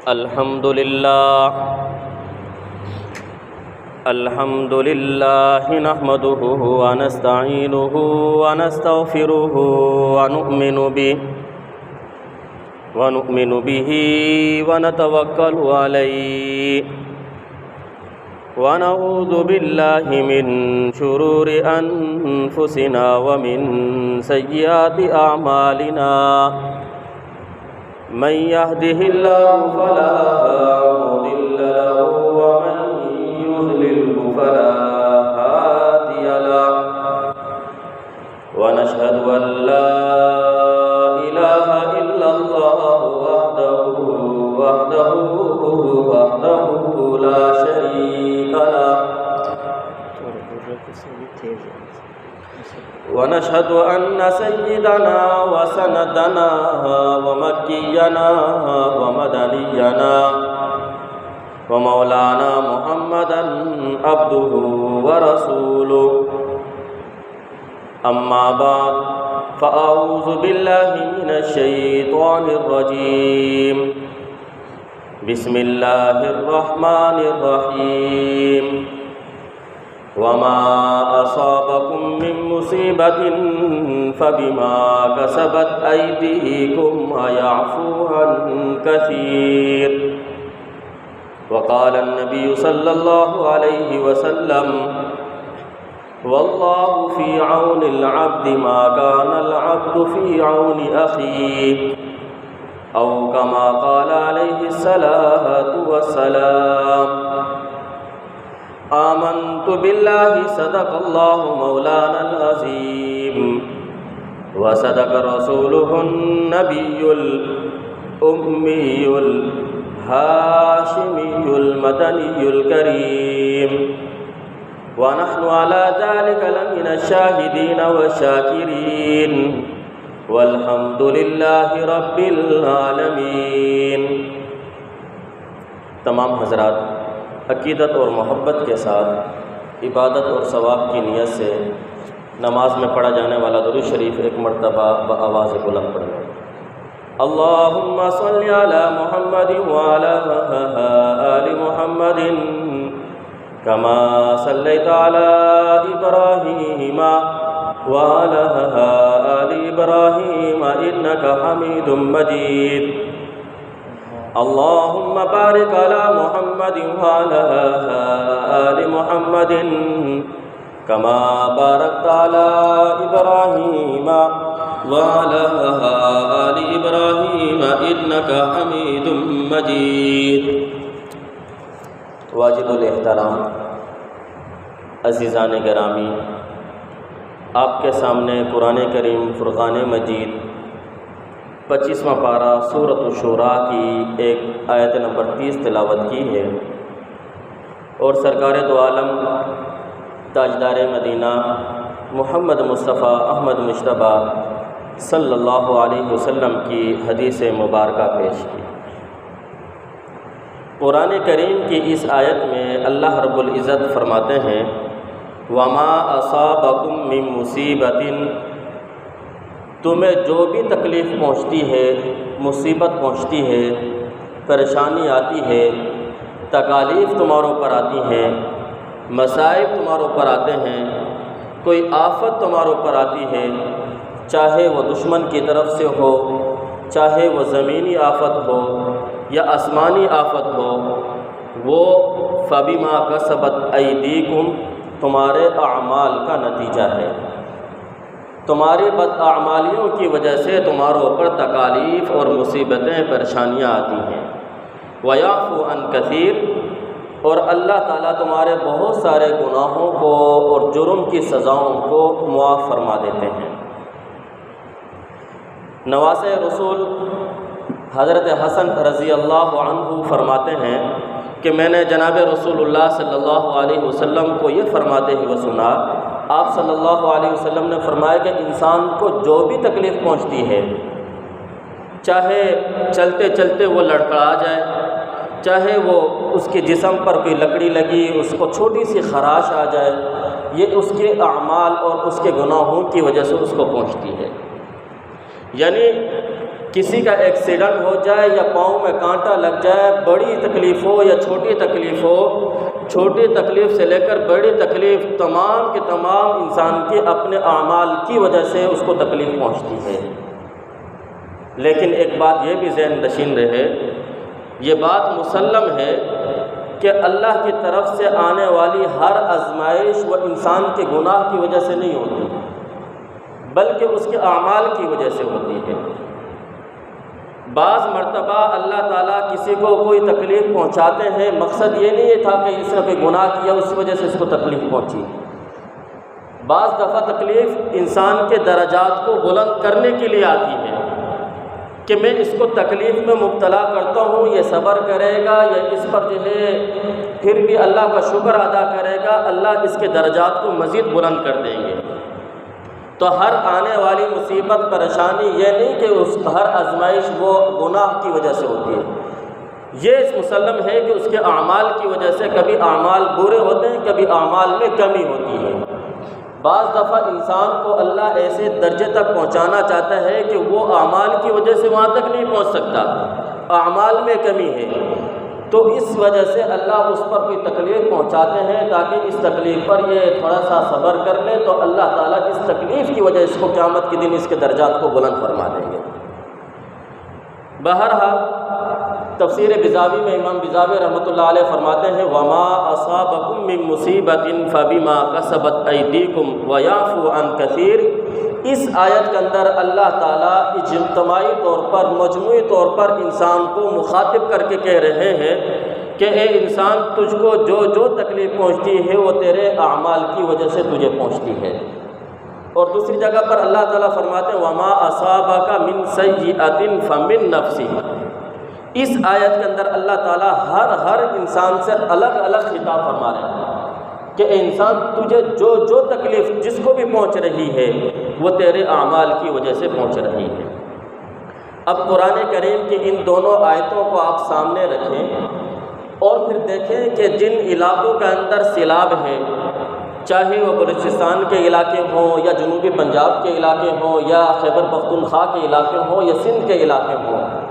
الحمد لله نحمده ونستعينه ونستغفره ونؤمن به ونتوكل عليه ونعوذ بالله من شرور أنفسنا ومن سيئات أعمالنا من يهده الله فلا مضل له ومن يضلله فلا هادي له ونشهد أن لا إله إلا الله وحده لا شريك له ونشهد أن سيدنا وسندنا ومكينا ومدنينا ومولانا محمدا عبده ورسوله أما بعد فأعوذ بالله من الشيطان الرجيم بسم الله الرحمن الرحيم وما أصابكم من مصيبة فبما كسبت أيديكم ويعفو عن كثير وقال النبي صلى الله عليه وسلم والله في عون العبد ما كان العبد في عون أخيه أو كما قال عليه الصلاة والسلام آمنت بالله صدق الله مولانا العظيم وصدق رسوله النبي الأمي الهاشمي المدني الكريم ونحن على ذلك لمن الشاهدين والشاكرين والحمد لله رب العالمین۔ تمام حضرات عقیدت اور محبت کے ساتھ عبادت اور ثواب کی نیت سے نماز میں پڑھا جانے والا درود شریف ایک مرتبہ بآواز بلند پڑھیں۔ اللہم صل علی محمد وعلی آل محمد کما صلیت علی ابراہیم وعلی آل ابراہیم انک حمید مجید۔ اللهم بارك على محمد وعلى آل محمد كما باركت على إبراهيم وعلى آل إبراهيم إنك حميد مجيد۔ واجب الاحترام عزیزان گرامی، آپ کے سامنے قرآن کریم فرقان مجید 25واں پارہ سورۃ الشورى کی ایک آیت نمبر 30 تلاوت کی ہے، اور سرکار دو عالم تاجدار مدینہ محمد مصطفیٰ احمد مجتبیٰ صلی اللہ علیہ وسلم کی حدیث مبارکہ پیش کی۔ قرآن کریم کی اس آیت میں اللہ رب العزت فرماتے ہیں وَمَا أَصَابَكُم مِّن مُّصِيبَةٍ، تمہیں جو بھی تکلیف پہنچتی ہے، مصیبت پہنچتی ہے، پریشانی آتی ہے، تکالیف تمہاروں پر آتی ہیں، مصائب تمہاروں پر آتے ہیں، کوئی آفت تمہاروں پر آتی ہے، چاہے وہ دشمن کی طرف سے ہو، چاہے وہ زمینی آفت ہو یا آسمانی آفت ہو، وہ فَبِمَا كَسَبَتْ أَيْدِيكُمْ، تمہارے اعمال کا نتیجہ ہے۔ تمہاری بداعمالیوں کی وجہ سے تمہاروں پر تکالیف اور مصیبتیں پریشانیاں آتی ہیں۔ وَيَعْفُو عَنْ كَثِيرٍ، اور اللہ تعالیٰ تمہارے بہت سارے گناہوں کو اور جرم کی سزاؤں کو معاف فرما دیتے ہیں۔ نواسۂ رسول حضرت حسن رضی اللہ عنہ فرماتے ہیں کہ میں نے جناب رسول اللہ صلی اللہ علیہ وسلم کو یہ فرماتے ہوئے سنا، آپ صلی اللہ علیہ وسلم نے فرمایا کہ انسان کو جو بھی تکلیف پہنچتی ہے، چاہے چلتے چلتے وہ لڑکھڑا جائے، چاہے وہ اس کے جسم پر کوئی لکڑی لگی، اس کو چھوٹی سی خراش آ جائے، یہ اس کے اعمال اور اس کے گناہوں کی وجہ سے اس کو پہنچتی ہے۔ یعنی کسی کا ایکسیڈنٹ ہو جائے یا پاؤں میں کانٹا لگ جائے، بڑی تکلیف ہو یا چھوٹی تکلیف ہو، چھوٹی تکلیف سے لے کر بڑی تکلیف، تمام کے تمام انسان کے اپنے اعمال کی وجہ سے اس کو تکلیف پہنچتی ہے۔ لیکن ایک بات یہ بھی ذہن نشین رہے، یہ بات مسلم ہے کہ اللہ کی طرف سے آنے والی ہر آزمائش وہ انسان کے گناہ کی وجہ سے نہیں ہوتی، بلکہ اس کے اعمال کی وجہ سے ہوتی ہے۔ بعض مرتبہ اللہ تعالیٰ کسی کو کوئی تکلیف پہنچاتے ہیں، مقصد یہ نہیں تھا کہ اس نے کوئی گناہ کیا اس وجہ سے اس کو تکلیف پہنچی۔ بعض دفعہ تکلیف انسان کے درجات کو بلند کرنے کے لیے آتی ہے کہ میں اس کو تکلیف میں مبتلا کرتا ہوں، یہ صبر کرے گا یا اس پر جو ہے پھر بھی اللہ کا شکر ادا کرے گا، اللہ اس کے درجات کو مزید بلند کر دیں گے۔ تو ہر آنے والی مصیبت پریشانی یہ نہیں کہ اس ہر آزمائش وہ گناہ کی وجہ سے ہوتی ہے، یہ مسلم ہے کہ اس کے اعمال کی وجہ سے کبھی اعمال برے ہوتے ہیں، کبھی اعمال میں کمی ہوتی ہے۔ بعض دفعہ انسان کو اللہ ایسے درجے تک پہنچانا چاہتا ہے کہ وہ اعمال کی وجہ سے وہاں تک نہیں پہنچ سکتا، اعمال میں کمی ہے، تو اس وجہ سے اللہ اس پر کوئی تکلیف پہنچاتے ہیں تاکہ اس تکلیف پر یہ تھوڑا سا صبر کر لے، تو اللہ تعالیٰ اس تکلیف کی وجہ اس کو قیامت کے دن اس کے درجات کو بلند فرما دیں گے۔ بہرحال تفسیر بزاوی میں امام بزاوی رحمۃ اللہ علیہ فرماتے ہیں وما اصابکم من مصیبت فبما کسبت ایدیکم ویعفو عن کثیر۔ اس آیت کے اندر اللہ تعالیٰ اجتماعی طور پر، مجموعی طور پر انسان کو مخاطب کر کے کہہ رہے ہیں کہ اے انسان، تجھ کو جو جو تکلیف پہنچتی ہے وہ تیرے اعمال کی وجہ سے تجھے پہنچتی ہے۔ اور دوسری جگہ پر اللہ تعالیٰ فرماتے ہیں وما اصابک من سیئۃ فمن نفسک۔ اس آیت کے اندر اللہ تعالیٰ ہر انسان سے الگ الگ خطاب فرما رہے ہیں کہ اے انسان، تجھے جو جو تکلیف جس کو بھی پہنچ رہی ہے وہ تیرے اعمال کی وجہ سے پہنچ رہی ہے۔ اب قرآن کریم کی ان دونوں آیتوں کو آپ سامنے رکھیں اور پھر دیکھیں کہ جن علاقوں کے اندر سیلاب ہے، چاہے وہ بلوچستان کے علاقے ہوں یا جنوبی پنجاب کے علاقے ہوں یا خیبر پختونخوا کے علاقے ہوں یا سندھ کے علاقے ہوں،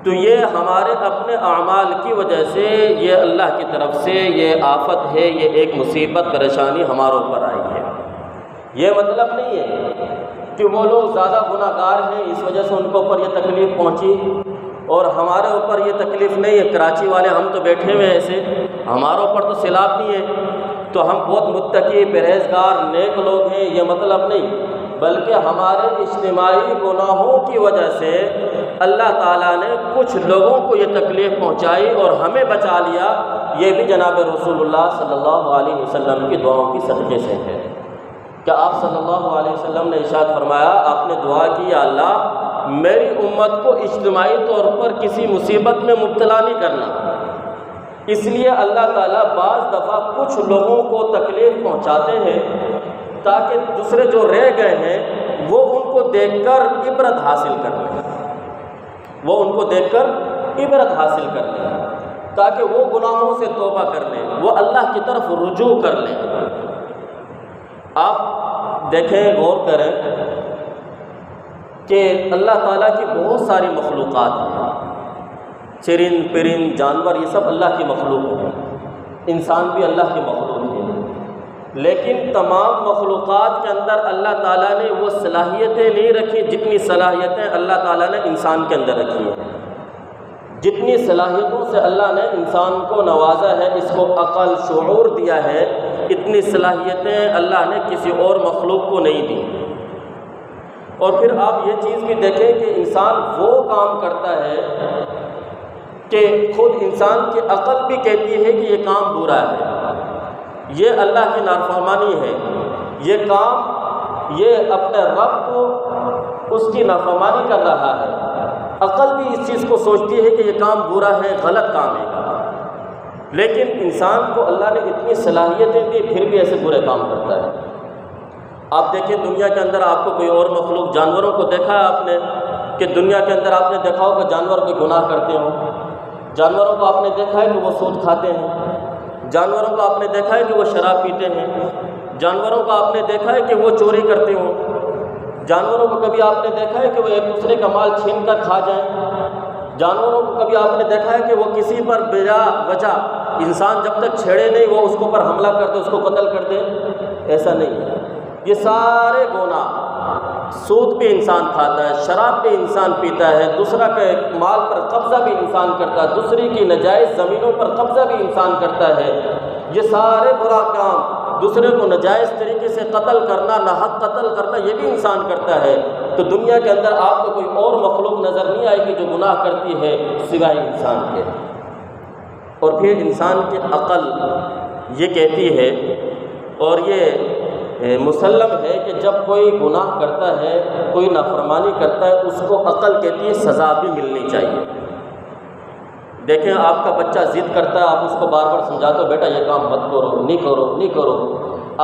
تو یہ ہمارے اپنے اعمال کی وجہ سے یہ اللہ کی طرف سے یہ آفت ہے، یہ ایک مصیبت پریشانی ہمارے اوپر آئی ہے۔ یہ مطلب نہیں ہے کہ وہ لوگ زیادہ گناہ گار ہیں اس وجہ سے ان کے اوپر یہ تکلیف پہنچی اور ہمارے اوپر یہ تکلیف نہیں ہے۔ کراچی والے ہم تو بیٹھے ہوئے ہیں ایسے، ہمارے اوپر تو سیلاب نہیں ہے تو ہم بہت متقی، پرہیزگار، نیک لوگ ہیں، یہ مطلب نہیں، بلکہ ہمارے اجتماعی گناہوں کی وجہ سے اللہ تعالیٰ نے کچھ لوگوں کو یہ تکلیف پہنچائی اور ہمیں بچا لیا۔ یہ بھی جناب رسول اللہ صلی اللہ علیہ وسلم کی دعاؤں کی صدقے سے ہے کہ آپ صلی اللہ علیہ وسلم نے ارشاد فرمایا، آپ نے دعا کی یا اللہ میری امت کو اجتماعی طور پر کسی مصیبت میں مبتلا نہیں کرنا۔ اس لیے اللہ تعالیٰ بعض دفعہ کچھ لوگوں کو تکلیف پہنچاتے ہیں تاکہ دوسرے جو رہ گئے ہیں وہ ان کو دیکھ کر عبرت حاصل کر لیں، وہ ان کو دیکھ کر عبرت حاصل کر لیں تاکہ وہ گناہوں سے توبہ کر لیں، وہ اللہ کی طرف رجوع کر لیں۔ آپ دیکھیں، غور کریں کہ اللہ تعالیٰ کی بہت ساری مخلوقات ہیں، چرند پرند جانور، یہ سب اللہ کی مخلوق ہیں، انسان بھی اللہ کی مخلوق ہے، لیکن تمام مخلوقات کے اندر اللہ تعالیٰ نے وہ صلاحیتیں نہیں رکھی جتنی صلاحیتیں اللہ تعالیٰ نے انسان کے اندر رکھی ہیں۔ جتنی صلاحیتوں سے اللہ نے انسان کو نوازا ہے، اس کو عقل، شعور دیا ہے، اتنی صلاحیتیں اللہ نے کسی اور مخلوق کو نہیں دی۔ اور پھر آپ یہ چیز بھی دیکھیں کہ انسان وہ کام کرتا ہے کہ خود انسان کی عقل بھی کہتی ہے کہ یہ کام برا ہے، یہ اللہ کی نافرمانی ہے، یہ کام یہ اپنے رب کو اس کی نافرمانی کر رہا ہے، عقل بھی اس چیز کو سوچتی ہے کہ یہ کام برا ہے، غلط کام ہے، لیکن انسان کو اللہ نے اتنی صلاحیتیں دی پھر بھی ایسے برے کام کرتا ہے۔ آپ دیکھیں دنیا کے اندر آپ کو کوئی اور مخلوق، جانوروں کو دیکھا ہے آپ نے کہ دنیا کے اندر آپ نے دیکھا ہو کہ جانور کوئی گناہ کرتے ہوں، جانوروں کو آپ نے دیکھا ہے کہ وہ سود کھاتے ہیں، جانوروں کو آپ نے دیکھا ہے کہ وہ شراب پیتے ہیں، جانوروں کو آپ نے دیکھا ہے کہ وہ چوری کرتے ہوں، جانوروں کو کبھی آپ نے دیکھا ہے کہ وہ ایک دوسرے کا مال چھین کر کھا جائیں؟ جانوروں کو کبھی آپ نے دیکھا ہے کہ وہ کسی پر بلا وجہ انسان جب تک چھیڑے نہیں وہ اس کو پر حملہ کر دے، اس کو قتل کر دے؟ ایسا نہیں ہے۔ یہ سارے گناہ، سود پہ انسان کھاتا ہے، شراب پہ انسان پیتا ہے، دوسرا کے مال پر قبضہ بھی انسان کرتا ہے، دوسری کی ناجائز زمینوں پر قبضہ بھی انسان کرتا ہے، یہ سارے برا کام، دوسرے کو ناجائز طریقے سے قتل کرنا، ناحق قتل کرنا، یہ بھی انسان کرتا ہے۔ تو دنیا کے اندر آپ کو کوئی اور مخلوق نظر نہیں آئے گی جو گناہ کرتی ہے سوائے انسان کے۔ اور پھر انسان کی عقل یہ کہتی ہے، اور یہ مسلم ہے کہ جب کوئی گناہ کرتا ہے، کوئی نافرمانی کرتا ہے، اس کو عقل کہتی ہے سزا بھی ملنی چاہیے۔ دیکھیں آپ کا بچہ ضد کرتا ہے، آپ اس کو بار بار سمجھاتے ہو بیٹا یہ کام مت کرو، نہیں کرو، نہیں کرو۔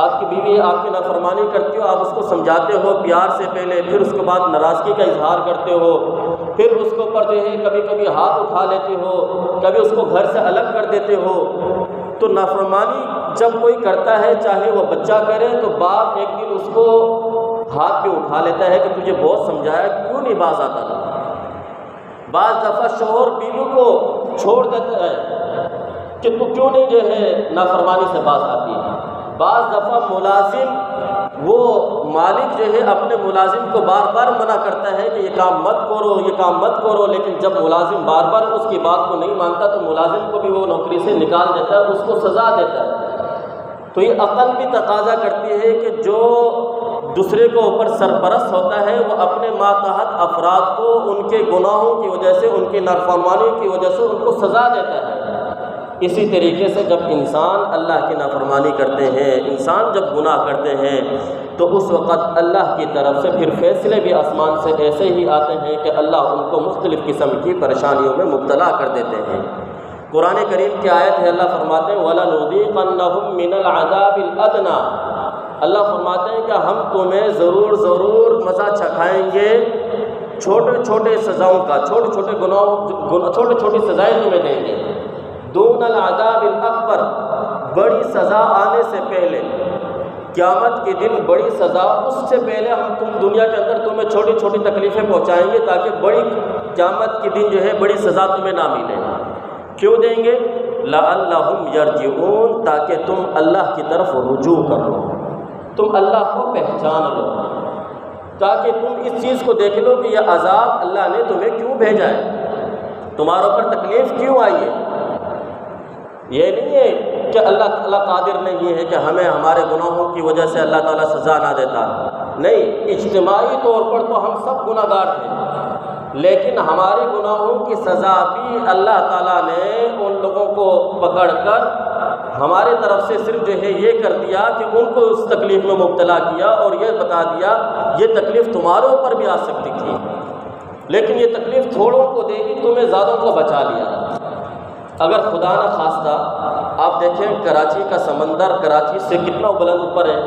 آپ کی بیوی آپ کی نافرمانی کرتی ہو، آپ اس کو سمجھاتے ہو پیار سے پہلے، پھر اس کے بعد ناراضگی کا اظہار کرتے ہو، پھر اس کے اوپر جو ہے کبھی کبھی ہاتھ اٹھا لیتے ہو، کبھی اس کو گھر سے الگ کر دیتے ہو۔ تو نافرمانی جب کوئی کرتا ہے، چاہے وہ بچہ کرے، تو باپ ایک دن اس کو ہاتھ پہ اٹھا لیتا ہے کہ تجھے بہت سمجھایا کیوں نہیں باز آتا تھا۔ بعض دفعہ شوہر بیوی کو چھوڑ دیتا ہے کہ تو کیوں نہیں جو ہے نافرمانی سے باز آتی ہے۔ بعض دفعہ ملازم، وہ مالک جو ہے اپنے ملازم کو بار بار منع کرتا ہے کہ یہ کام مت کرو، یہ کام مت کرو، لیکن جب ملازم بار بار اس کی بات کو نہیں مانتا تو ملازم کو بھی وہ نوکری سے نکال دیتا ہے، اس کو سزا دیتا ہے۔ تو یہ عقل بھی تقاضا کرتی ہے کہ جو دوسرے کو اوپر سرپرست ہوتا ہے وہ اپنے ماتحت افراد کو ان کے گناہوں کی وجہ سے، ان کی نافرمانی کی وجہ سے ان کو سزا دیتا ہے۔ اسی طریقے سے جب انسان اللہ کی نافرمانی کرتے ہیں، انسان جب گناہ کرتے ہیں، تو اس وقت اللہ کی طرف سے پھر فیصلے بھی آسمان سے ایسے ہی آتے ہیں کہ اللہ ان کو مختلف قسم کی پریشانیوں میں مبتلا کر دیتے ہیں۔ قرآن کریم کی آیت ہے، اللہ فرماتے ہیں وَلَنُذِيقَنَّهُم مِّنَ الْعَذَابِ الْأَدْنَىٰ، اللہ فرماتے ہیں کہ ہم تمہیں ضرور مزہ چکھائیں گے چھوٹے چھوٹے سزاؤں کا، چھوٹے چھوٹے گناہوں، چھوٹی چھوٹی سزائیں تمہیں دیں گے، دون العذاب الاکبر، بڑی سزا آنے سے پہلے، قیامت کے دن بڑی سزا اس سے پہلے ہم دنیا کے اندر تمہیں چھوٹی چھوٹی تکلیفیں پہنچائیں گے تاکہ بڑی قیامت کے دن جو ہے بڑی سزا تمہیں نہ ملے۔ کیوں دیں گے؟ لعلہم یرجعون، تاکہ تم اللہ کی طرف رجوع کر لو، تم اللہ کو پہچان لو، تاکہ تم اس چیز کو دیکھ لو کہ یہ عذاب اللہ نے تمہیں کیوں بھیجا ہے، تمہارے اوپر تکلیف کیوں آئی ہے۔ یہ نہیں ہے کہ اللہ تعالیٰ قادر نہیں ہے کہ ہمیں ہمارے گناہوں کی وجہ سے اللہ تعالیٰ سزا نہ دیتا، نہیں، اجتماعی طور پر تو ہم سب گناہ گار تھے، لیکن ہمارے گناہوں کی سزا بھی اللہ تعالیٰ نے ان لوگوں کو پکڑ کر ہمارے طرف سے صرف جو ہے یہ کر دیا کہ ان کو اس تکلیف میں مبتلا کیا اور یہ بتا دیا یہ تکلیف تمہارے اوپر بھی آ سکتی تھی، لیکن یہ تکلیف تھوڑوں کو دے گی، تمہیں زیادوں کو بچا لیا۔ اگر خدا نہ خواستہ آپ دیکھیں کراچی کا سمندر کراچی سے کتنا بلند اوپر ہے،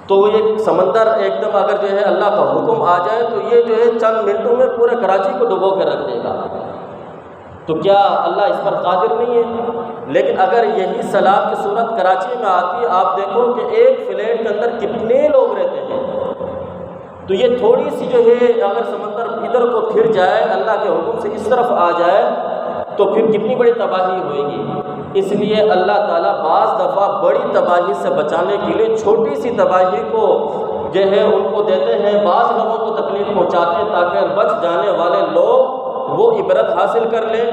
تو یہ سمندر ایک دم اگر جو ہے اللہ کا حکم آ جائے تو یہ جو ہے چند منٹوں میں پورے کراچی کو ڈبو کے رکھ دے گا۔ تو کیا اللہ اس پر قادر نہیں ہے؟ لیکن اگر یہی سیلاب کی صورت کراچی میں آتی، آپ دیکھو کہ ایک فلیٹ کے اندر کتنے لوگ رہتے ہیں، تو یہ تھوڑی سی جو ہے اگر سمندر ادھر کو پھر جائے، اللہ کے حکم سے اس طرف آ جائے تو پھر کتنی بڑی تباہی ہوئے گی۔ اس لیے اللہ تعالیٰ بعض دفعہ بڑی تباہی سے بچانے کے لیے چھوٹی سی تباہی کو جو ہے ان کو دیتے ہیں، بعض لوگوں کو تکلیف پہنچاتے ہیں تاکہ بچ جانے والے لوگ وہ عبرت حاصل کر لیں،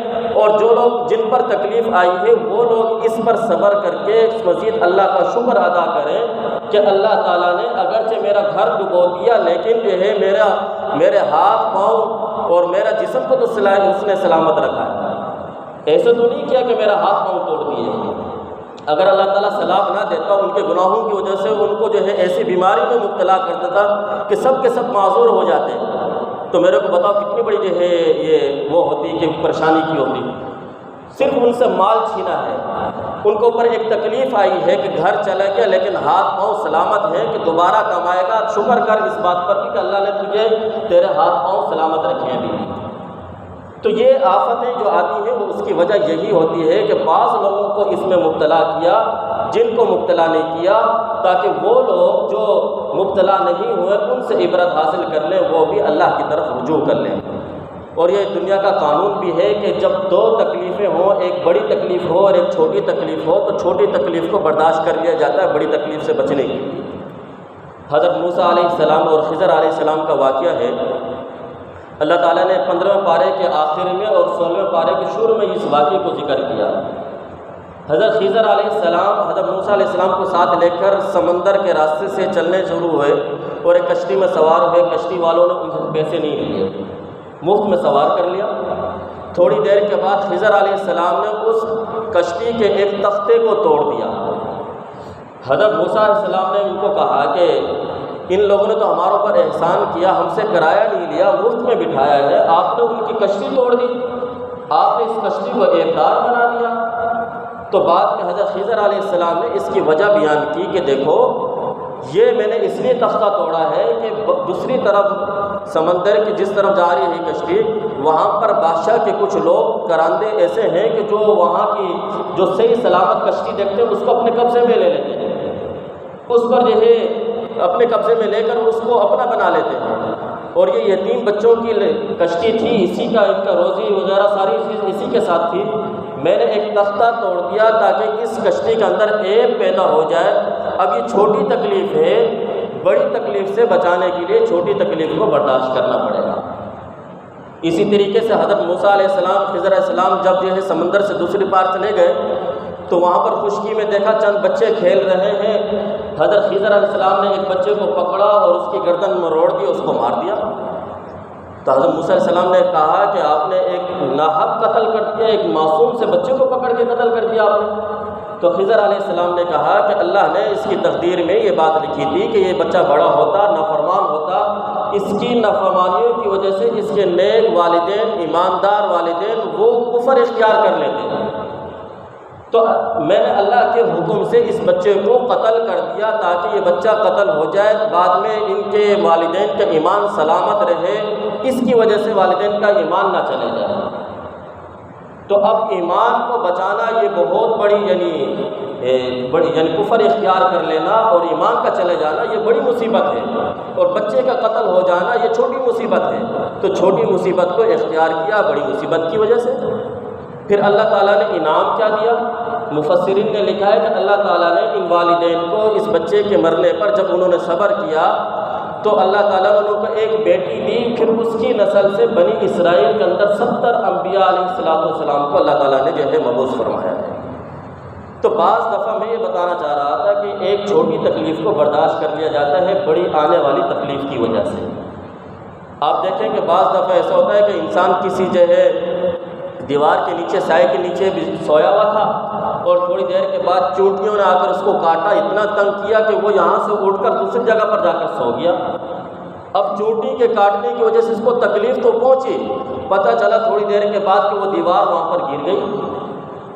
اور جو لوگ جن پر تکلیف آئی ہے وہ لوگ اس پر صبر کر کے مزید اللہ کا شکر ادا کریں کہ اللہ تعالیٰ نے اگرچہ میرا گھر ڈبو دیا لیکن جو ہے میرے ہاتھ پاؤں اور میرا جسم کو تو اس نے سلامت رکھا ہے، ایسے تو نہیں کیا کہ میرا ہاتھ پاؤں توڑ دیے۔ اگر اللہ تعالیٰ سلام نہ دیتا ان کے گناہوں کی وجہ سے ان کو جو ہے ایسی بیماری میں مبتلا کر دیتا کہ سب کے سب معذور ہو جاتے، تو میرے کو بتاؤ کتنی بڑی جو ہے یہ وہ ہوتی کہ پریشانی کی ہوتی۔ صرف ان سے مال چھینا ہے، ان کو اوپر ایک تکلیف آئی ہے کہ گھر چلا گیا لیکن ہاتھ پاؤں سلامت ہے کہ دوبارہ کمائے گا، شکر کر اس بات پر کہ اللہ نے تجھے تیرے ہاتھ پاؤں سلامت رکھے ہیں بھی۔ تو یہ آفتیں جو آتی ہیں وہ اس کی وجہ یہی ہوتی ہے کہ بعض لوگوں کو اس میں مبتلا کیا جن کو مبتلا نہیں کیا، تاکہ وہ لوگ جو مبتلا نہیں ہوئے ان سے عبرت حاصل کر لیں، وہ بھی اللہ کی طرف رجوع کر لیں۔ اور یہ دنیا کا قانون بھی ہے کہ جب دو تکلیفیں ہوں، ایک بڑی تکلیف ہو اور ایک چھوٹی تکلیف ہو، تو چھوٹی تکلیف کو برداشت کر لیا جاتا ہے بڑی تکلیف سے بچنے کی۔ حضرت موسیٰ علیہ السلام اور خضر علیہ السلام کا واقعہ ہے۔ اللہ تعالیٰ نے 15ویں پارے کے آخر میں اور 16ویں پارے کے شروع میں اس واقعے کو ذکر کیا۔ حضرت خضر علیہ السلام حضرت موسیٰ علیہ السلام کو ساتھ لے کر سمندر کے راستے سے چلنے شروع ہوئے اور ایک کشتی میں سوار ہوئے۔ کشتی والوں نے ان سے پیسے نہیں لیے، مفت میں سوار کر لیا۔ تھوڑی دیر کے بعد خضر علیہ السلام نے اس کشتی کے ایک تختے کو توڑ دیا۔ حضرت موسیٰ علیہ السلام نے ان کو کہا کہ ان لوگوں نے تو ہمارے اوپر احسان کیا، ہم سے کرایہ نہیں لیا، مفت میں بٹھایا ہے، آپ نے ان کی کشتی توڑ دی، آپ نے اس کشتی کو ایبدار بنا دیا۔ تو بعد میں حضرت خضر علیہ السلام نے اس کی وجہ بیان کی کہ دیکھو، یہ میں نے اس لیے تختہ توڑا ہے کہ دوسری طرف سمندر کی جس طرف جا رہی ہے کشتی، وہاں پر بادشاہ کے کچھ لوگ کراندے ایسے ہیں کہ جو وہاں کی جو صحیح سلامت کشتی دیکھتے ہیں اس کو اپنے قبضے میں لے لیتے ہیں، اس پر جو ہے اپنے قبضے میں لے کر اس کو اپنا بنا لیتے ہیں۔ اور یہ یتیم بچوں کی کشتی تھی، اسی کا ان کا روزی وغیرہ ساری چیز اسی کے ساتھ تھی۔ میں نے ایک تختہ توڑ دیا تاکہ اس کشتی کے اندر عیب پیدا ہو جائے۔ اب یہ چھوٹی تکلیف ہے، بڑی تکلیف سے بچانے کے لیے چھوٹی تکلیف کو برداشت کرنا پڑے گا۔ اسی طریقے سے حضرت موسیٰ علیہ السلام خضر علیہ السلام جب جو ہے سمندر سے دوسری پار چلے گئے تو وہاں پر خشکی میں دیکھا چند بچے کھیل رہے ہیں۔ حضرت خضر علیہ السلام نے ایک بچے کو پکڑا اور اس کی گردن مروڑ دی، اس کو مار دیا۔ تو حضرت موسیٰ علیہ السلام نے کہا کہ آپ نے ایک ناحق قتل کر دیا، ایک معصوم سے بچے کو پکڑ کے قتل کر دیا آپ نے۔ تو خضر علیہ السلام نے کہا کہ اللہ نے اس کی تقدیر میں یہ بات لکھی تھی کہ یہ بچہ بڑا ہوتا، نافرمان ہوتا، اس کی نافرمانیوں کی وجہ سے اس کے نیک والدین، ایماندار والدین وہ کفر اختیار کر لیتے ہیں۔ تو میں نے اللہ کے حکم سے اس بچے کو قتل کر دیا تاکہ یہ بچہ قتل ہو جائے، بعد میں ان کے والدین کا ایمان سلامت رہے، اس کی وجہ سے والدین کا ایمان نہ چلے جائے۔ تو اب ایمان کو بچانا یہ بہت بڑی یعنی کفر اختیار کر لینا اور ایمان کا چلے جانا یہ بڑی مصیبت ہے، اور بچے کا قتل ہو جانا یہ چھوٹی مصیبت ہے۔ تو چھوٹی مصیبت کو اختیار کیا بڑی مصیبت کی وجہ سے۔ پھر اللہ تعالیٰ نے انعام کیا دیا؟ مفسرین نے لکھا ہے کہ اللہ تعالیٰ نے ان والدین کو اس بچے کے مرنے پر جب انہوں نے صبر کیا تو اللہ تعالیٰ نے ان کو ایک بیٹی دی، پھر اس کی نسل سے بنی اسرائیل کے اندر 70 انبیاء علیہ السلام کو اللہ تعالیٰ نے جو ہے مبعوث فرمایا ہے۔ تو بعض دفعہ میں یہ بتانا چاہ رہا تھا کہ ایک چھوٹی تکلیف کو برداشت کر لیا جاتا ہے بڑی آنے والی تکلیف کی وجہ سے۔ آپ دیکھیں کہ بعض دفعہ ایسا ہوتا ہے کہ انسان کسی جو ہے دیوار کے نیچے، سائے کے نیچے بھی سویا ہوا تھا اور تھوڑی دیر کے بعد چونٹیوں نے آ کر اس کو کاٹا، اتنا تنگ کیا کہ وہ یہاں سے اٹھ کر دوسری جگہ پر جا کر سو گیا۔ اب چونٹی کے کاٹنے کی وجہ سے اس کو تکلیف تو پہنچی، پتہ چلا تھوڑی دیر کے بعد کہ وہ دیوار وہاں پر گر گئی۔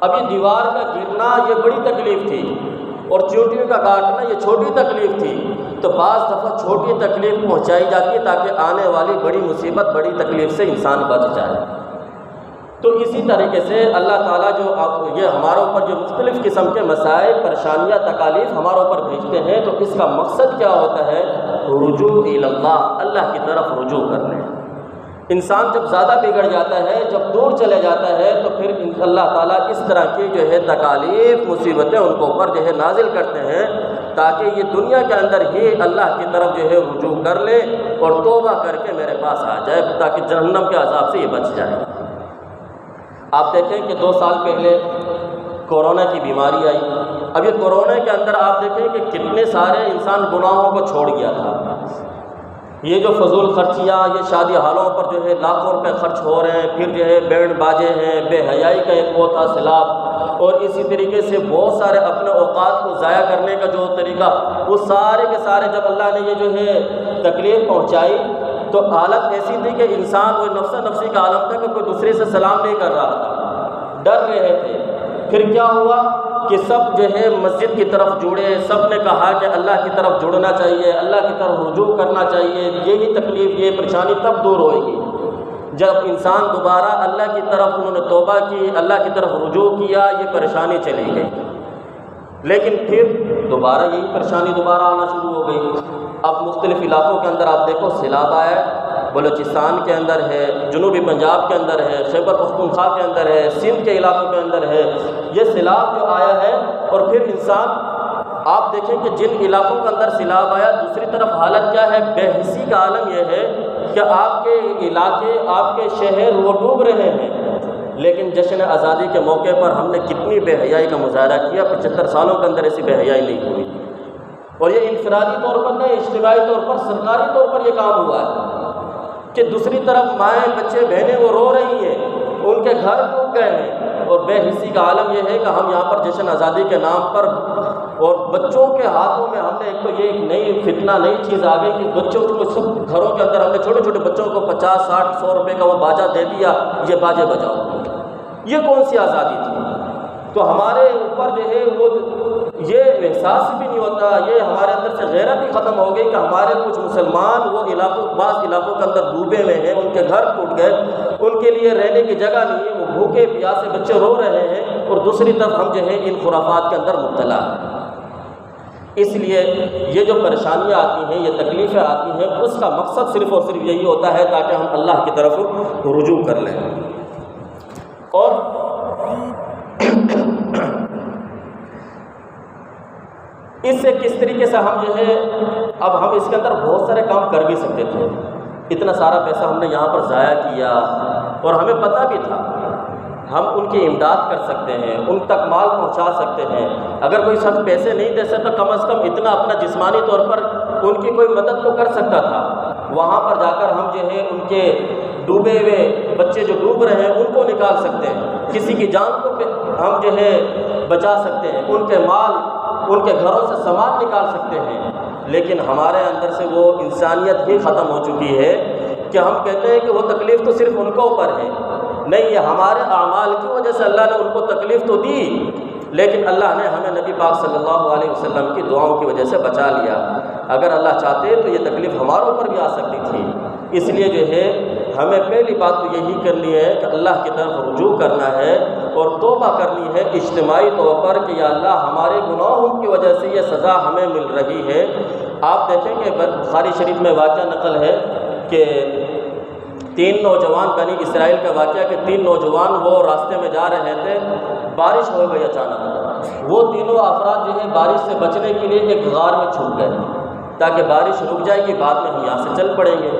اب یہ دیوار کا گرنا یہ بڑی تکلیف تھی اور چونٹیوں کا کاٹنا یہ چھوٹی تکلیف تھی۔ تو بعض دفعہ چھوٹی تکلیف پہنچائی جاتی ہے تاکہ آنے والی بڑی مصیبت، بڑی تکلیف سے انسان بچ جائے۔ تو اسی طریقے سے اللہ تعالیٰ جو یہ ہمارے اوپر جو مختلف قسم کے مسائل، پریشانیاں، تکالیف ہمارے اوپر بھیجتے ہیں تو اس کا مقصد کیا ہوتا ہے؟ رجوع الی اللہ، اللہ کی طرف رجوع کرنے۔ انسان جب زیادہ بگڑ جاتا ہے، جب دور چلے جاتا ہے تو پھر اللہ تعالیٰ اس طرح کی جو ہے تکالیف، مصیبتیں ان کو اوپر جو ہے نازل کرتے ہیں تاکہ یہ دنیا کے اندر ہی اللہ کی طرف جو ہے رجوع کر لے اور توبہ کر کے میرے پاس آ جائے تاکہ جہنم کے عذاب سے یہ بچ جائے۔ آپ دیکھیں کہ 2 سال پہلے کورونا کی بیماری آئی۔ اب یہ کورونا کے اندر آپ دیکھیں کہ کتنے سارے انسان گناہوں کو چھوڑ گیا تھا۔ یہ جو فضول خرچیاں، یہ شادی حالوں پر جو ہے لاکھوں روپے خرچ ہو رہے ہیں، پھر جو ہے بینڈ باجے ہیں، بے حیائی کا ایک وہ تھا سیلاب، اور اسی طریقے سے بہت سارے اپنے اوقات کو ضائع کرنے کا جو طریقہ، وہ سارے کے سارے جب اللہ نے یہ جو ہے تکلیف پہنچائی تو حالت ایسی تھی کہ انسان وہ نفسی کا عالم تھا کہ کوئی دوسرے سے سلام نہیں کر رہا تھا، ڈر رہے تھے۔ پھر کیا ہوا کہ سب جو ہے مسجد کی طرف جڑے، سب نے کہا کہ اللہ کی طرف جڑنا چاہیے، اللہ کی طرف رجوع کرنا چاہیے۔ یہی تکلیف، یہ پریشانی تب دور ہوئے گی جب انسان دوبارہ اللہ کی طرف انہوں نے توبہ کی، اللہ کی طرف رجوع کیا، یہ پریشانی چلی گئی۔ لیکن پھر دوبارہ یہی پریشانی دوبارہ آنا شروع ہو گئی۔ اب مختلف علاقوں کے اندر آپ دیکھو سیلاب آیا ہے، بلوچستان کے اندر ہے، جنوبی پنجاب کے اندر ہے، خیبر پختونخوا کے اندر ہے، سندھ کے علاقوں کے اندر ہے، یہ سیلاب جو آیا ہے۔ اور پھر انسان آپ دیکھیں کہ جن علاقوں کے اندر سیلاب آیا، دوسری طرف حالت کیا ہے، بے حسی کا عالم یہ ہے کہ آپ کے علاقے، آپ کے شہر وہ ڈوب رہے ہیں، لیکن جشن آزادی کے موقع پر ہم نے کتنی بے حیائی کا مظاہرہ کیا۔ 75 سالوں کے اندر ایسی بے حیائی نہیں ہوئی، اور یہ انفرادی طور پر نہیں، اجتماعی طور پر، سرکاری طور پر یہ کام ہوا ہے کہ دوسری طرف مائیں، بچے، بہنیں وہ رو رہی ہیں، ان کے گھر ڈوب گئے ہیں، اور بے حسی کا عالم یہ ہے کہ ہم یہاں پر جشن آزادی کے نام پر اور بچوں کے ہاتھوں میں ہم نے ایک تو یہ ایک نئی فتنہ، نئی چیز آ گئی کہ بچوں کو سب گھروں کے اندر ہم نے چھوٹے چھوٹے بچوں کو 50، 60، 100 روپے کا وہ باجا دے دیا، یہ باجے بجاؤ۔ یہ کون سی آزادی تھی؟ تو ہمارے اوپر جو ہے وہ یہ احساس بھی نہیں ہوتا، یہ ہمارے اندر سے غیرت بھی ختم ہو گئی کہ ہمارے کچھ مسلمان وہ بعض علاقوں کے اندر ڈوبے ہوئے ہیں، ان کے گھر ٹوٹ گئے، ان کے لیے رہنے کی جگہ نہیں ہے، وہ بھوکے پیاسے بچے رو رہے ہیں، اور دوسری طرف ہم جو ہے ان خرافات کے اندر مبتلا ہیں۔ اس لیے یہ جو پریشانیاں آتی ہیں، یہ تکلیفیں آتی ہیں، اس کا مقصد صرف اور صرف یہی ہوتا ہے تاکہ ہم اللہ کی طرف رجوع کر لیں۔ اور اس سے کس طریقے سے ہم جو ہے، اب ہم اس کے اندر بہت سارے کام کر بھی سکتے تھے، اتنا سارا پیسہ ہم نے یہاں پر ضائع کیا، اور ہمیں پتہ بھی تھا ہم ان کی امداد کر سکتے ہیں، ان تک مال پہنچا سکتے ہیں۔ اگر کوئی شخص پیسے نہیں دے سکتا، کم از کم اتنا اپنا جسمانی طور پر ان کی کوئی مدد تو کر سکتا تھا۔ وہاں پر جا کر ہم جو ہے ان کے ڈوبے ہوئے بچے جو ڈوب رہے ہیں ان کو نکال سکتے ہیں، کسی کی جان کو ہم جو ہے بچا سکتے ہیں، ان کے مال، ان کے گھروں سے سامان نکال سکتے ہیں۔ لیکن ہمارے اندر سے وہ انسانیت ہی ختم ہو چکی ہے کہ ہم کہتے ہیں کہ وہ تکلیف تو صرف ان کے اوپر ہے، نہیں، یہ ہمارے اعمال کی وجہ سے اللہ نے ان کو تکلیف تو دی، لیکن اللہ نے ہمیں نبی پاک صلی اللہ علیہ وسلم کی دعاؤں کی وجہ سے بچا لیا۔ اگر اللہ چاہتے تو یہ تکلیف ہمارے اوپر بھی آ سکتی تھی۔ اس لیے جو ہے ہمیں پہلی بات تو یہی کرنی ہے کہ اللہ کی طرف رجوع کرنا ہے اور توبہ کرنی ہے اجتماعی طور پر کہ یا اللہ ہمارے گناہوں کی وجہ سے یہ سزا ہمیں مل رہی ہے۔ آپ دیکھیں کہ بخاری شریف میں واقعہ نقل ہے کہ 3 نوجوان، بنی اسرائیل کا واقعہ کہ 3 نوجوان وہ راستے میں جا رہے تھے، بارش ہو گئی اچانک، وہ تینوں افراد جو ہے بارش سے بچنے کے لیے ایک غار میں چھپ گئے تاکہ بارش رک جائے گی، بعد میں ہم یہاں سے چل پڑیں گے۔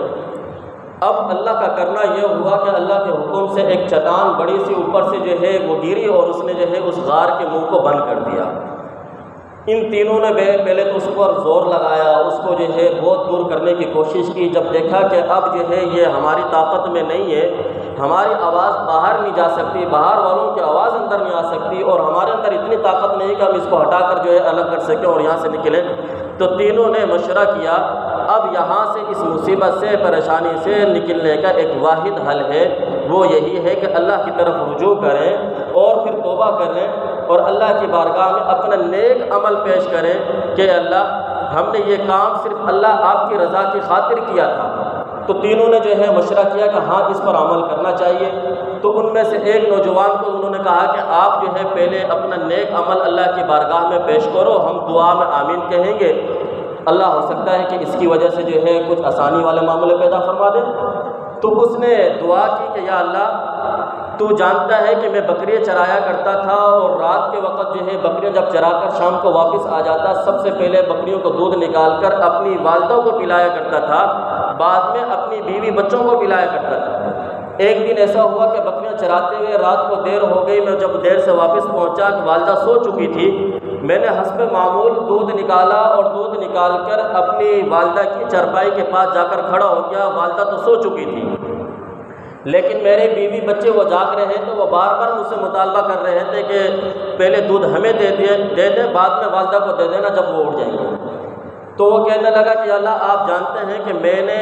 اب اللہ کا کرنا یہ ہوا کہ اللہ کے حکم سے ایک چٹان بڑی سی اوپر سے جو ہے وہ گری، اور اس نے جو ہے اس غار کے منہ کو بند کر دیا۔ ان تینوں نے پہلے تو اس پر زور لگایا، اس کو جو ہے بہت دور کرنے کی کوشش کی۔ جب دیکھا کہ اب جو ہے یہ ہماری طاقت میں نہیں ہے، ہماری آواز باہر نہیں جا سکتی، باہر والوں کی آواز اندر نہیں آ سکتی، اور ہمارے اندر اتنی طاقت نہیں کہ ہم اس کو ہٹا کر جو ہے الگ کر سکیں اور یہاں سے نکلیں، تو تینوں نے مشورہ کیا اب یہاں سے اس مصیبت سے، پریشانی سے نکلنے کا ایک واحد حل ہے، وہ یہی ہے کہ اللہ کی طرف رجوع کریں اور پھر توبہ کریں اور اللہ کی بارگاہ میں اپنا نیک عمل پیش کریں کہ اللہ ہم نے یہ کام صرف اللہ آپ کی رضا کی خاطر کیا تھا۔ تو تینوں نے جو ہے مشورہ کیا کہ ہاں اس پر عمل کرنا چاہیے۔ تو ان میں سے ایک نوجوان کو انہوں نے کہا کہ آپ جو ہے پہلے اپنا نیک عمل اللہ کی بارگاہ میں پیش کرو، ہم دعا میں آمین کہیں گے، اللہ ہو سکتا ہے کہ اس کی وجہ سے جو ہے کچھ آسانی والے معاملے پیدا فرما دے۔ تو اس نے دعا کی کہ یا اللہ تو جانتا ہے کہ میں بکریاں چرایا کرتا تھا، اور رات کے وقت جو ہے بکریاں جب چرا کر شام کو واپس آ جاتا، سب سے پہلے بکریوں کو دودھ نکال کر اپنی والدہ کو پلایا کرتا تھا، بعد میں اپنی بیوی بچوں کو پلایا کرتا تھا۔ ایک دن ایسا ہوا کہ بکریاں چراتے ہوئے رات کو دیر ہو گئی، میں جب دیر سے واپس پہنچا کہ والدہ سو چکی تھی، میں نے حسب معمول دودھ نکالا اور دودھ نکال کر اپنی والدہ کی چرپائی کے پاس جا کر کھڑا ہو گیا۔ والدہ تو سو چکی تھی، لیکن میرے بیوی بچے وہ جاگ رہے ہیں، تو وہ بار بار مجھ سے مطالبہ کر رہے تھے کہ پہلے دودھ ہمیں دے دیں، بعد میں والدہ کو دے دینا جب وہ اٹھ جائیں گے۔ تو وہ کہنے لگا کہ اللہ آپ جانتے ہیں کہ میں نے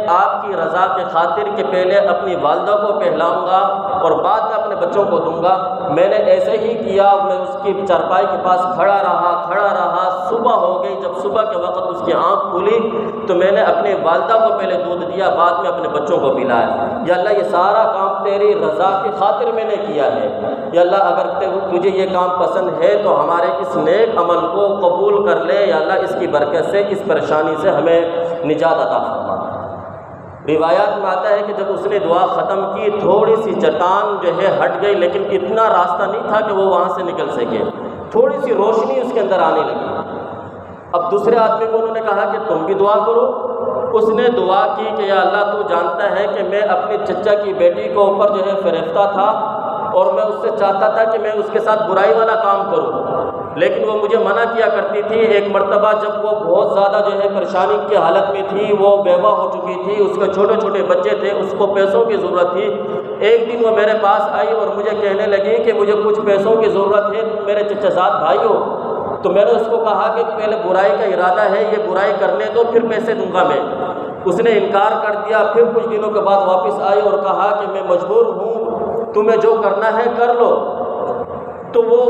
آپ کی رضا کے خاطر کہ پہلے اپنی والدہ کو پہلاؤں گا اور بعد میں اپنے بچوں کو دوں گا، میں نے ایسے ہی کیا۔ میں اس کی چارپائی کے پاس کھڑا رہا، صبح ہو گئی۔ جب صبح کے وقت اس کی آنکھ کھلی تو میں نے اپنی والدہ کو پہلے دودھ دیا، بعد میں اپنے بچوں کو پلایا۔ یا اللہ یہ سارا کام تیری رضا کی خاطر میں نے کیا ہے۔ یا اللہ اگر تجھے یہ کام پسند ہے تو ہمارے اس نیک عمل کو قبول کر لے۔ یا اللہ اس کی برکت سے اس پریشانی سے ہمیں نجات عطا فرما۔ روایات میں آتا ہے کہ جب اس نے دعا ختم کی تھوڑی سی چٹان جو ہے ہٹ گئی، لیکن اتنا راستہ نہیں تھا کہ وہ وہاں سے نکل سکے، تھوڑی سی روشنی اس کے اندر آنے لگی۔ اب دوسرے آدمی کو انہوں نے کہا کہ تم بھی دعا کرو۔ اس نے دعا کی کہ یا اللہ تو جانتا ہے کہ میں اپنی چچا کی بیٹی کو اوپر جو ہے فریفتہ تھا اور میں اس سے چاہتا تھا کہ میں اس کے ساتھ برائی والا کام کروں، لیکن وہ مجھے منع کیا کرتی تھی۔ ایک مرتبہ جب وہ بہت زیادہ جو ہے پریشانی کی حالت میں تھی، وہ بیوہ ہو چکی تھی، اس کے چھوٹے چھوٹے بچے تھے، اس کو پیسوں کی ضرورت تھی۔ ایک دن وہ میرے پاس آئی اور مجھے کہنے لگی کہ مجھے کچھ پیسوں کی ضرورت ہے، تم میرے چچا زاد بھائی ہو۔ تو میں نے اس کو کہا کہ پہلے برائی کا ارادہ ہے، یہ برائی کرنے دو پھر پیسے دوں گا میں۔ اس نے انکار کر دیا۔ پھر کچھ دنوں کے بعد واپس آئی اور کہا کہ میں مجبور ہوں، تمہیں جو کرنا ہے کر لو۔ تو وہ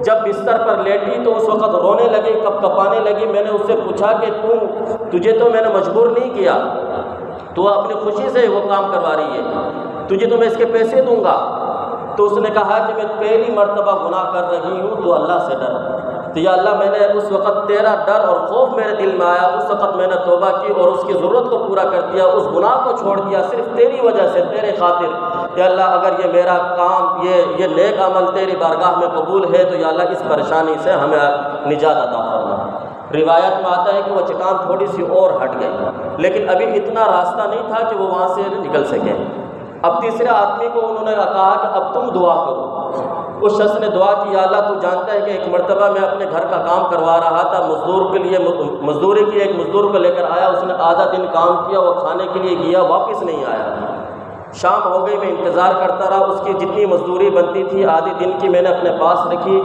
جب بستر پر لیٹی تو اس وقت رونے لگی، کپکپانے لگی۔ میں نے اس سے پوچھا کہ تجھے تو میں نے مجبور نہیں کیا، تو اپنی خوشی سے وہ کام کروا رہی ہے، تجھے تو میں اس کے پیسے دوں گا۔ تو اس نے کہا کہ میں پہلی مرتبہ گناہ کر رہی ہوں تو اللہ سے ڈر۔ تو یا اللہ میں نے اس وقت تیرا ڈر اور خوف میرے دل میں آیا، اس وقت میں نے توبہ کی اور اس کی ضرورت کو پورا کر دیا، اس گناہ کو چھوڑ دیا صرف تیری وجہ سے، تیرے خاطر۔ یا اللہ اگر یہ میرا کام یہ نیک عمل تیری بارگاہ میں قبول ہے تو یا اللہ اس پریشانی سے ہمیں نجات عطا فرما۔ روایت میں آتا ہے کہ وہ چٹان تھوڑی سی اور ہٹ گئی، لیکن ابھی اتنا راستہ نہیں تھا کہ وہ وہاں سے نکل سکے۔ اب تیسرے آدمی کو انہوں نے کہا کہ اب تم دعا کرو۔ اس شخص نے دعا کی، یا اللہ تو جانتا ہے کہ ایک مرتبہ میں اپنے گھر کا کام کروا رہا تھا، مزدور کے لیے مزدوری کی، ایک مزدور کو لے کر آیا، اس نے آدھا دن کام کیا، وہ کھانے کے لیے گیا، واپس نہیں آیا۔ شام ہو گئی، میں انتظار کرتا رہا، اس کی جتنی مزدوری بنتی تھی آدھی دن کی میں نے اپنے پاس رکھی،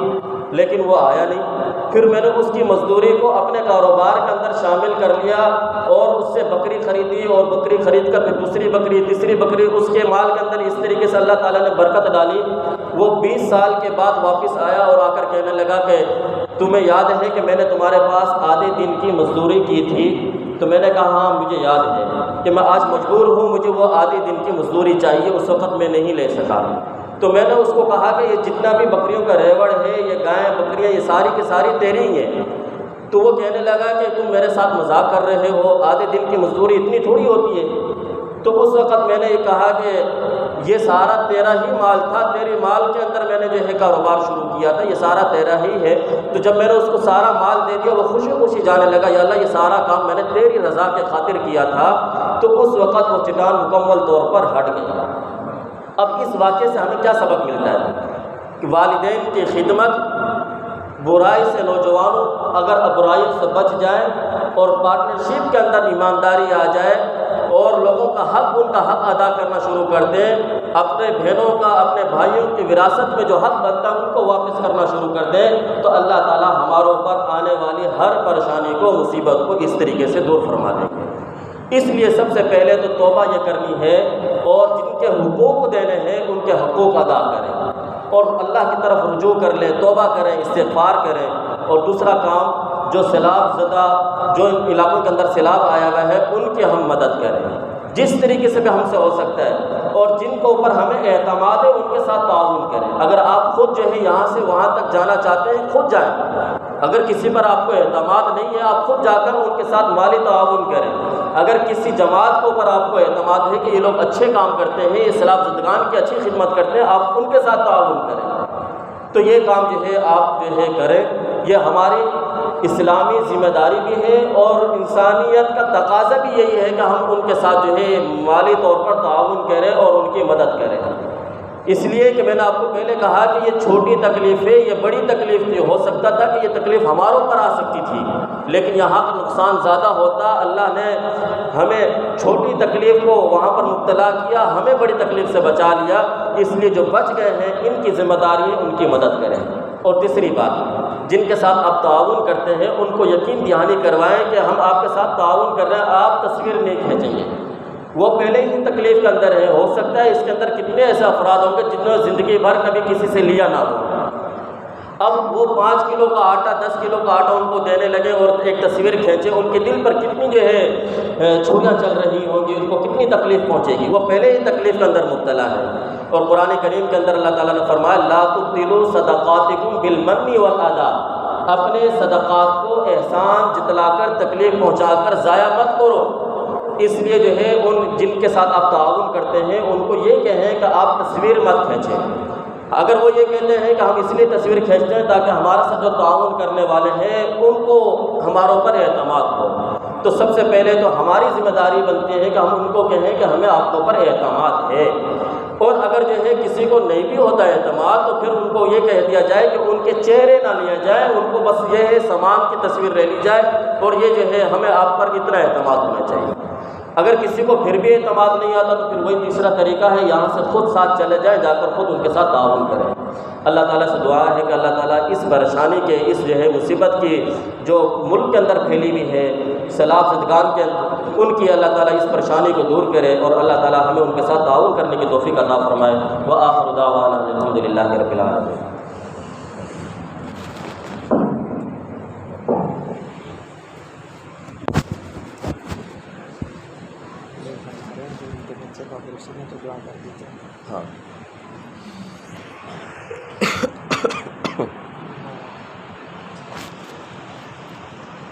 لیکن وہ آیا نہیں۔ پھر میں نے اس کی مزدوری کو اپنے کاروبار کے اندر شامل کر لیا اور اس سے بکری خریدی، اور بکری خرید کر پھر دوسری بکری، تیسری بکری، اس کے مال کے اندر اس طریقے سے اللہ تعالیٰ نے برکت ڈالی۔ وہ 20 سال کے بعد واپس آیا اور آ کر کہنے لگا کہ تمہیں یاد ہے کہ میں نے تمہارے پاس آدھے دن کی مزدوری کی تھی؟ تو میں نے کہا ہاں مجھے یاد ہے کہ میں آج مجبور ہوں، مجھے وہ آدھے دن کی مزدوری چاہیے، اس وقت میں نہیں لے سکا۔ تو میں نے اس کو کہا کہ یہ جتنا بھی بکریوں کا ریوڑ ہے، یہ گائیں بکریاں، یہ ساری کی ساری تیری ہی ہیں۔ تو وہ کہنے لگا کہ تم میرے ساتھ مذاق کر رہے ہو، آدھے دن کی مزدوری اتنی تھوڑی ہوتی ہے۔ تو اس وقت میں نے یہ کہا کہ یہ سارا تیرا ہی مال تھا، تیرے مال کے اندر میں نے جو ہے کاروبار شروع کیا تھا، یہ سارا تیرا ہی ہے۔ تو جب میں نے اس کو سارا مال دے دیا، وہ خوشی خوشی جانے لگا، یا اللہ یہ سارا کام میں نے تیری رضا کے خاطر کیا تھا۔ تو اس وقت وہ چٹان مکمل طور پر ہٹ گئی۔ اب اس واقعے سے ہمیں کیا سبق ملتا ہے کہ والدین کی خدمت، برائی سے نوجوانوں اگر برائیوں سے بچ جائیں اور پارٹنرشپ کے اندر ایمانداری آ جائے اور لوگوں کا حق، ان کا حق ادا کرنا شروع کر دیں، اپنے بہنوں کا، اپنے بھائیوں کی وراثت میں جو حق بنتا ہے ان کو واپس کرنا شروع کر دیں، تو اللہ تعالیٰ ہمارے اوپر آنے والی ہر پریشانی کو، مصیبت کو اس طریقے سے دور فرما دیں گے۔ اس لیے سب سے پہلے تو توبہ یہ کرنی ہے، اور جن کے حقوق دینے ہیں ان کے حقوق ادا کریں اور اللہ کی طرف رجوع کر لیں، توبہ کریں، استغفار کریں۔ اور دوسرا کام، جو سیلاب زدہ، جو ان علاقوں کے اندر سیلاب آیا ہوا ہے، ان کی ہم مدد کریں جس طریقے سے بھی ہم سے ہو سکتا ہے، اور جن کے اوپر ہمیں اعتماد ہے ان کے ساتھ تعاون کریں۔ اگر آپ خود جو ہے یہاں سے وہاں تک جانا چاہتے ہیں، خود جائیں۔ اگر کسی پر آپ کو اعتماد نہیں ہے، آپ خود جا کر ان کے ساتھ مالی تعاون کریں۔ اگر کسی جماعت کے اوپر آپ کو اعتماد ہے کہ یہ لوگ اچھے کام کرتے ہیں، یہ سیلاب زدگان کی اچھی خدمت کرتے ہیں، آپ ان کے ساتھ تعاون کریں۔ تو یہ کام جو ہے آپ جو ہے کریں، یہ ہماری اسلامی ذمہ داری بھی ہے اور انسانیت کا تقاضا بھی یہی ہے کہ ہم ان کے ساتھ جو ہے مالی طور پر تعاون کریں اور ان کی مدد کریں۔ اس لیے کہ میں نے آپ کو پہلے کہا کہ یہ چھوٹی تکلیف ہے، یہ بڑی تکلیف تھی، ہو سکتا تھا کہ یہ تکلیف ہمارے اوپر آ سکتی تھی، لیکن یہاں کا نقصان زیادہ ہوتا۔ اللہ نے ہمیں چھوٹی تکلیف کو وہاں پر مبتلا کیا، ہمیں بڑی تکلیف سے بچا لیا۔ اس لیے جو بچ گئے ہیں ان کی ذمہ داری ہے ان کی مدد کریں۔ اور تیسری بات، جن کے ساتھ آپ تعاون کرتے ہیں ان کو یقین دہانی کروائیں کہ ہم آپ کے ساتھ تعاون کر رہے ہیں، آپ تصویر نہیں کھینچیں گے۔ وہ پہلے ہی تکلیف کے اندر ہے، ہو سکتا ہے اس کے اندر کتنے ایسے افراد ہوں گے جنہوں نے زندگی بھر کبھی کسی سے لیا نہ ہو، اب وہ 5 کلو کا آٹا 10 کلو کا آٹا ان کو دینے لگے اور ایک تصویر کھینچے، ان کے دل پر کتنی جو ہے چھریاں چل رہی ہوں گی، ان کو کتنی تکلیف پہنچے گی، وہ پہلے ہی تکلیف کے اندر مبتلا ہے۔ اور قرآن کریم کے اندر اللہ تعالیٰ نے فرمایا لا تبطلوا صدقاتکم بالمن والاذی، اپنے صدقات کو احسان جتلا کر تکلیف پہنچا کر ضائع مت کرو۔ اس لیے جو ہے ان جن کے ساتھ آپ تعاون کرتے ہیں ان کو یہ کہیں کہ آپ تصویر مت کھینچیں۔ اگر وہ یہ کہتے ہیں کہ ہم اس لیے تصویر کھینچتے ہیں تاکہ ہمارے ساتھ جو تعاون کرنے والے ہیں ان کو ہمارے اوپر اعتماد ہو، تو سب سے پہلے تو ہماری ذمہ داری بنتی ہے کہ ہم ان کو کہیں کہ ہمیں آپ کے اوپر اعتماد ہے۔ اور اگر جو ہے کسی کو نہیں بھی ہوتا اعتماد تو پھر ان کو یہ کہہ دیا جائے کہ ان کے چہرے نہ لیا جائے، ان کو بس یہ ہے سامان کی تصویر لے لی جائے اور یہ جو ہے ہمیں آپ پر اتنا اعتماد ہونا چاہیے۔ اگر کسی کو پھر بھی اعتماد نہیں آتا تو پھر وہی تیسرا طریقہ ہے، یہاں سے خود ساتھ چلے جائیں، جا کر خود ان کے ساتھ تعاون کریں۔ اللہ تعالیٰ سے دعا ہے کہ اللہ تعالیٰ اس پریشانی کے، اس جو ہے مصیبت کی جو ملک کے اندر پھیلی ہوئی ہے، سیلاب زدگان کے ان کی اللہ تعالیٰ اس پریشانی کو دور کرے اور اللہ تعالیٰ ہمیں ان کے ساتھ تعاون کرنے کی توفیق عطا فرمائے۔ وآخر دعوانا الحمد للہ رب العالمین۔